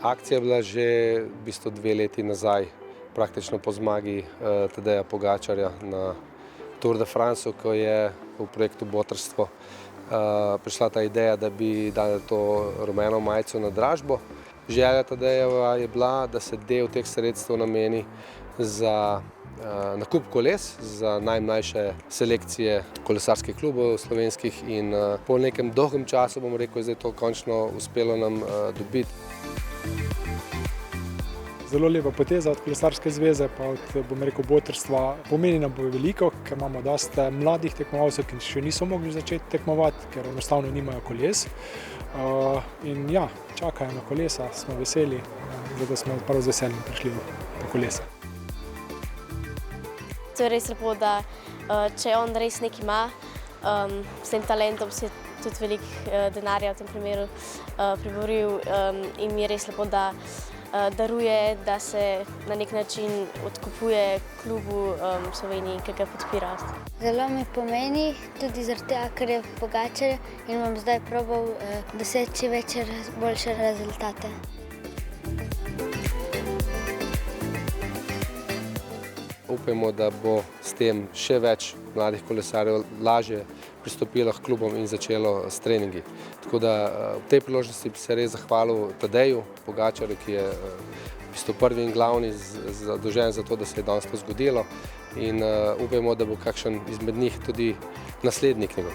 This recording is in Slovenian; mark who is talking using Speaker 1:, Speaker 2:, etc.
Speaker 1: Akcija je bila že v bistvu 2 leti nazaj, praktično po zmagi Tadeja Pogačarja na Tour de France, ko je v projektu Botrstvo prišla ta ideja, da bi dali to rumeno majico na dražbo. Želja Tadejeva je bila, da se del teh sredstev nameni za nakup koles za najmlajše selekcije kolesarskih klubov slovenskih in po nekem dolgem času, bom rekel, zdaj to končno uspelo nam dobiti.
Speaker 2: Zelo lepa poteza od Kolesarske zveze pa od, bom rekel, Botrstva. Pomeni nam veliko, ker imamo dosti mladih tekmovalcev, ki še niso mogli začeti tekmovati, ker enostavno nimajo koles. In ja, čakajo na kolesa, smo veseli, zato smo prav z veseljem prišli po kolesa.
Speaker 3: To je res lepo, da če on res nekaj ima, s tem talentom si je tudi veliko denarja v tem primeru priboril in mi je res lepo, da daruje, da se na nek način odkupuje klubu Sloveniji, ki ga podpira.
Speaker 4: Zelo mi pomeni, tudi zaradi tega, ker je Pogačar in bom zdaj probal doseči boljše rezultate.
Speaker 1: Upajmo, da bo s tem še več mladih kolesarjev lažje pristopilo k klubom in začelo s treningi. Tako da v tej priložnosti bi se res zahvalil Tadeju Pogačarju, ki je v bistvu prvi in glavni zadolžen za to, da se je danes to zgodilo, in upajmo, da bo kakšen izmed njih tudi naslednik njegov.